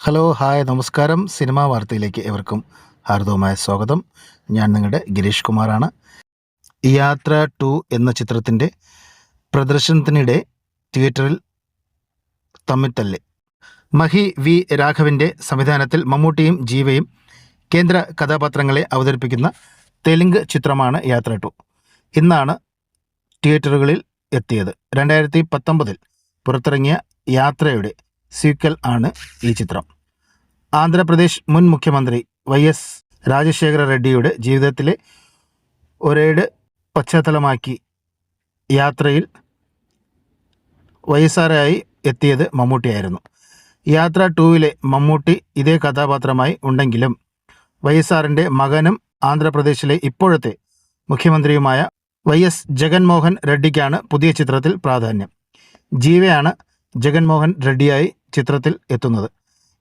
Hello hi നമസ്കാരം. Cinema വാർത്തയിലേക്ക് ഏവർക്കും ഹാർദവമായ സ്വാഗതം. ഞാൻ നിങ്ങളുടെ ഗിരീഷ് കുമാറാണ്. യാത്ര 2 എന്ന ചിത്രത്തിൻ്റെ പ്രദർശനത്തിനിടെ തിയേറ്ററിൽ തമ്മിത്തല്ല്. മഹി വി രാഘവിൻ്റെ സംവിധാനത്തിൽ മമ്മൂട്ടിയും ജീവയും കേന്ദ്ര കഥാപാത്രങ്ങളെ അവതരിപ്പിക്കുന്ന തെലുങ്ക് ചിത്രമാണ് യാത്ര 2. ഇന്നാണ് തിയേറ്ററുകളിൽ എത്തിയത്. 2019 പുറത്തിറങ്ങിയ യാത്രയുടെ സീക്വൽ ആണ് ഈ ചിത്രം. ആന്ധ്രാപ്രദേശ് മുൻ മുഖ്യമന്ത്രി YS രാജശേഖര റെഡ്ഡിയുടെ ജീവിതത്തിലെ ഒരേട് പശ്ചാത്തലമാക്കി യാത്രയിൽ വയസ്സാറായി എത്തിയത് മമ്മൂട്ടിയായിരുന്നു. യാത്ര 2-ലെ മമ്മൂട്ടി ഇതേ കഥാപാത്രമായി ഉണ്ടെങ്കിലും വയസ്സാറിൻ്റെ മകനും ആന്ധ്രാപ്രദേശിലെ ഇപ്പോഴത്തെ മുഖ്യമന്ത്രിയുമായ YS ജഗൻമോഹൻ റെഡ്ഡിക്കാണ് പുതിയ ചിത്രത്തിൽ പ്രാധാന്യം. ജീവയാണ് ജഗൻമോഹൻ റെഡ്ഡിയായി ചിത്രത്തിൽ എത്തുന്നത്.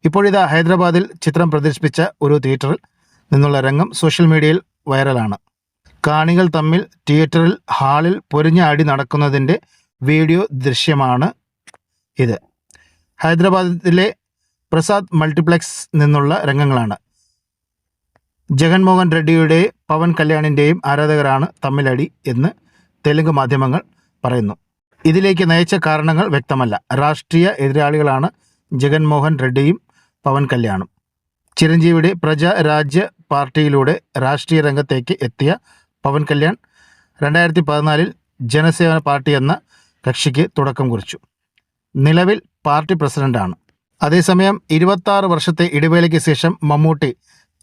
ഇപ്പോഴിതാ ഹൈദരാബാദിൽ ചിത്രം പ്രദർശിപ്പിച്ച ഒരു തിയേറ്ററിൽ നിന്നുള്ള രംഗം സോഷ്യൽ മീഡിയയിൽ വൈറലാണ്. കാണികൾ തമ്മിൽ തിയേറ്ററിൽ ഹാളിൽ പൊരിഞ്ഞ അടി നടക്കുന്നതിൻ്റെ വീഡിയോ ദൃശ്യമാണ് ഇത്. ഹൈദരാബാദിലെ പ്രസാദ് മൾട്ടിപ്ലക്സ് നിന്നുള്ള രംഗങ്ങളാണ്. ജഗൻമോഹൻ റെഡ്ഡിയുടെയും പവൻ കല്യാണിൻ്റെയും ആരാധകരാണ് തമ്മിലടി എന്ന് തെലുങ്ക് മാധ്യമങ്ങൾ പറയുന്നു. ഇതിലേക്ക് നയിച്ച കാരണങ്ങൾ വ്യക്തമല്ല. രാഷ്ട്രീയ എതിരാളികളാണ് ജഗൻമോഹൻ റെഡ്ഡിയും പവൻ കല്യാണും. ചിരഞ്ജീവിയുടെ പ്രജാരാജ്യ പാർട്ടിയിലൂടെ രാഷ്ട്രീയ രംഗത്തേക്ക് എത്തിയ പവൻ കല്യാൺ 2014 ജനസേവന പാർട്ടി എന്ന കക്ഷിക്ക് തുടക്കം കുറിച്ചു. നിലവിൽ പാർട്ടി പ്രസിഡന്റാണ്. അതേസമയം 26 വർഷത്തെ ഇടവേളയ്ക്ക് ശേഷം മമ്മൂട്ടി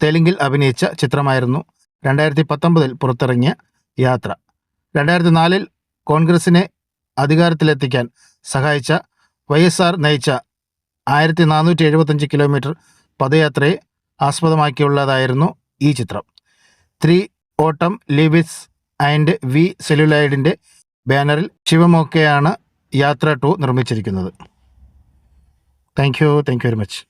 തെലുങ്കിൽ അഭിനയിച്ച ചിത്രമായിരുന്നു 2019 പുറത്തിറങ്ങിയ യാത്ര. 2004 കോൺഗ്രസിനെ അധികാരത്തിലെത്തിക്കാൻ സഹായിച്ച YSR നയിച്ച 1475 കിലോമീറ്റർ പദയാത്രയെ ആസ്പദമാക്കിയുള്ളതായിരുന്നു ഈ ചിത്രം. 3 ഓട്ടം ലിവിസ് ആൻഡ് വി സെല്ലുലോയിഡിൻ്റെ ബാനറിൽ ശിവമോക്കെയാണ് യാത്ര 2 നിർമ്മിച്ചിരിക്കുന്നത്. Thank you very much.